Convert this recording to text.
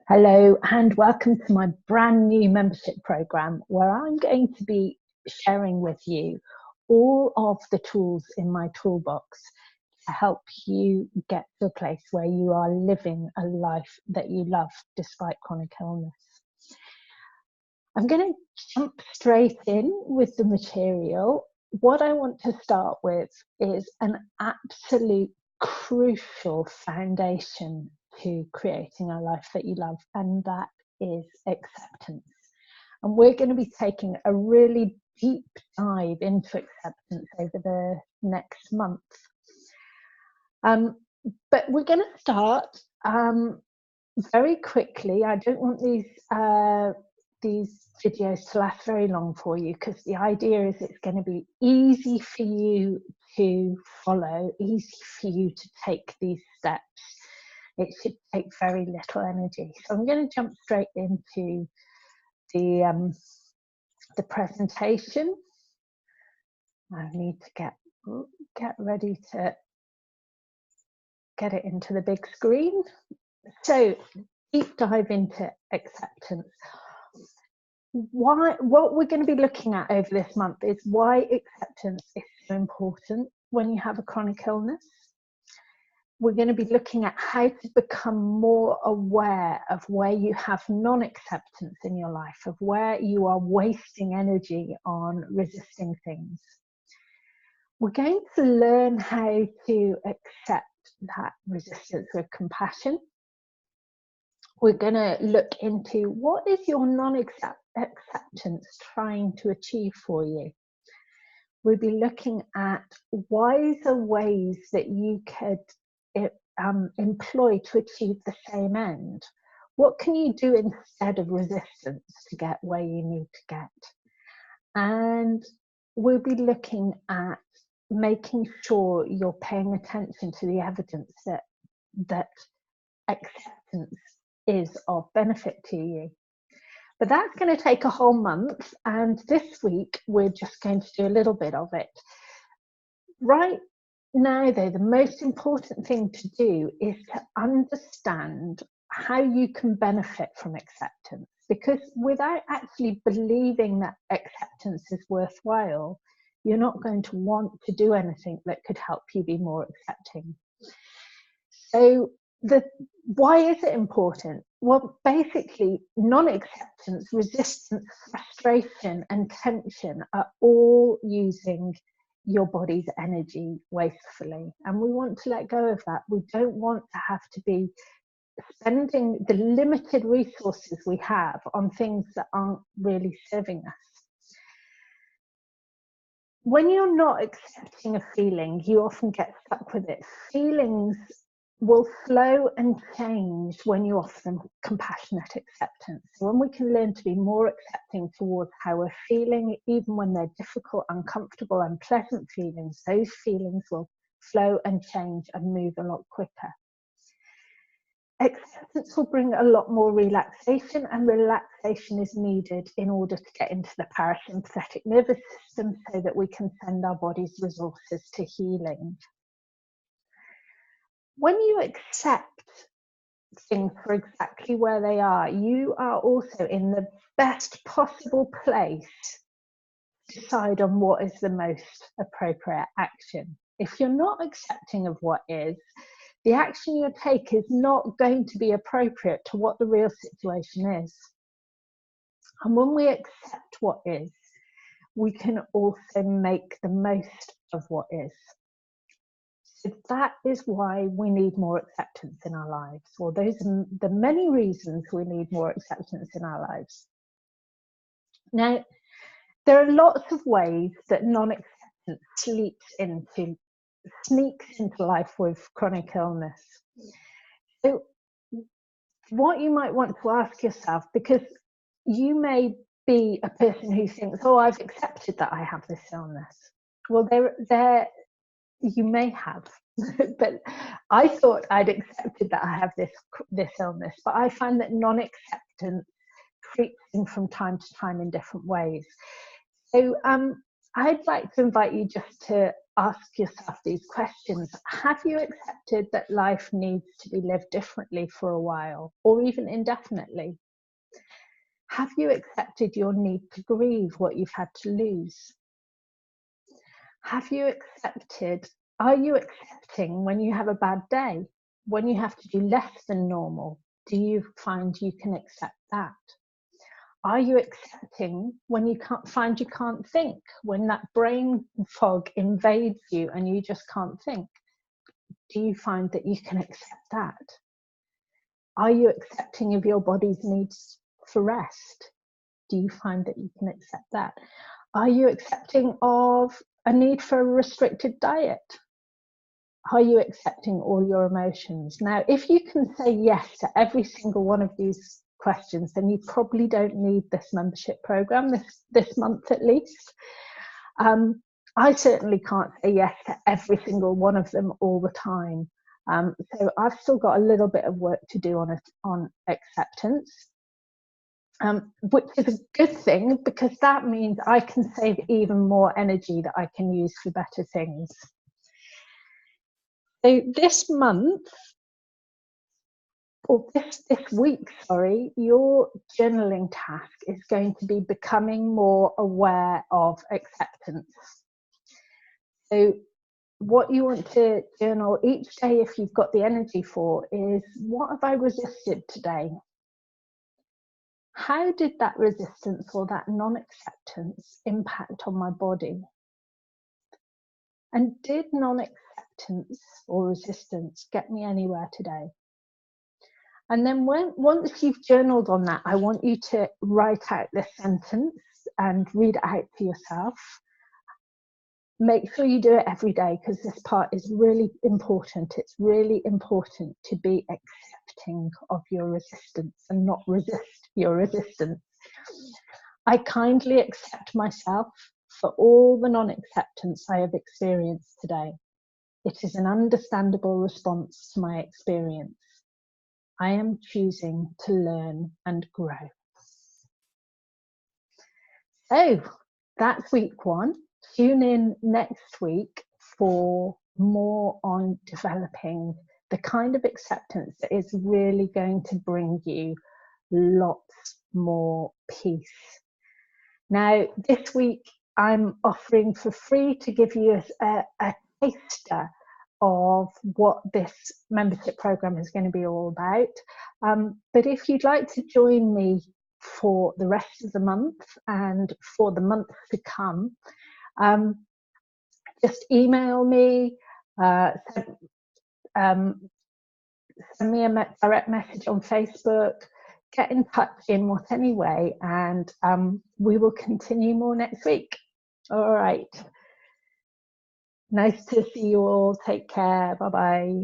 Hello and welcome to my brand new membership program where I'm going to be sharing with you all of the tools in my toolbox to help you get to a place where you are living a life that you love despite chronic illness. I'm going to jump straight in with the material. What I want to start with is an absolute crucial foundation to creating a life that you love, and that is acceptance. And we're going to be taking a really deep dive into acceptance over the next month. But we're going to start very quickly. I don't want these videos to last very long for you, because the idea is it's going to be easy for you to follow, easy for you to take these steps. It should take very little energy. So I'm going to jump straight into the presentation. I need to get ready to get it into the big screen. So deep dive into acceptance. What we're going to be looking at over this month is why acceptance is so important when you have a chronic illness. We're going to be looking at how to become more aware of where you have non-acceptance in your life, of where you are wasting energy on resisting things. We're going to learn how to accept that resistance with compassion. We're going to look into what is your non-acceptance trying to achieve for you. We'll be looking at wiser ways that you could employ to achieve the same end. What can you do instead of resistance to get where you need to get? And we'll be looking at making sure you're paying attention to the evidence that acceptance is of benefit to you. But that's going to take a whole month, and this week we're just going to do a little bit of it. Right now, though, the most important thing to do is to understand how you can benefit from acceptance, because without actually believing that acceptance is worthwhile, you're not going to want to do anything that could help you be more accepting. So why is it important? Well, basically, non-acceptance, resistance, frustration, and tension are all using your body's energy wastefully. And we want to let go of that. We don't want to have to be spending the limited resources we have on things that aren't really serving us. When you're not accepting a feeling, you often get stuck with it. Feelings will flow and change when you offer them compassionate acceptance. So when we can learn to be more accepting towards how we're feeling, even when they're difficult, uncomfortable, unpleasant feelings, those feelings will flow and change and move a lot quicker. Acceptance will bring a lot more relaxation, and relaxation is needed in order to get into the parasympathetic nervous system so that we can send our body's resources to healing. When you accept things for exactly where they are, you are also in the best possible place to decide on what is the most appropriate action. If you're not accepting of what is, the action you take is not going to be appropriate to what the real situation is. And when we accept what is, we can also make the most of what is. So that is why we need more acceptance in our lives. Well, those are the many reasons we need more acceptance in our lives. Now, there are lots of ways that non-acceptance sneaks into life with chronic illness. So what you might want to ask yourself, because you may be a person who thinks, oh, I've accepted that I have this illness. Well, you may have, but I thought I'd accepted that I have this illness, but I find that non-acceptance creeps in from time to time in different ways. So I'd like to invite you just to ask yourself these questions. Have you accepted that life needs to be lived differently for a while, or even indefinitely? Have you accepted your need to grieve what you've had to lose? Are you accepting when you have a bad day, when you have to do less than normal? Do you find you can accept that? Are you accepting when you can't think, when that brain fog invades you and you just can't think? Do you find that you can accept that? Are you accepting of your body's needs for rest? Do you find that you can accept that? Are you accepting of a need for a restricted diet? Are you accepting all your emotions? Now, if you can say yes to every single one of these questions, then you probably don't need this membership program this month at least. I certainly can't say yes to every single one of them all the time. So I've still got a little bit of work to do on acceptance, which is a good thing, because that means I can save even more energy that I can use for better things. So this month, or this week, sorry, your journaling task is going to be becoming more aware of acceptance. So what you want to journal each day, if you've got the energy for, is, what have I resisted today? How did that resistance or that non-acceptance impact on my body? And did non-acceptance or resistance get me anywhere today? And then once you've journaled on that, I want you to write out this sentence and read it out to yourself. Make sure you do it every day, because this part is really important. It's really important to be accepting of your resistance and not resist your resistance. I kindly accept myself for all the non-acceptance I have experienced today. It is an understandable response to my experience. I am choosing to learn and grow. So that's week 1. Tune in next week for more on developing the kind of acceptance that is really going to bring you lots more peace. Now, this week I'm offering for free to give you a taster of what this membership program is going to be all about. But if you'd like to join me for the rest of the month and for the month to come, just email me, send me a direct message on Facebook, get in touch in what any way, and we will continue more next week. All right. Nice to see you all. Take care. Bye-bye.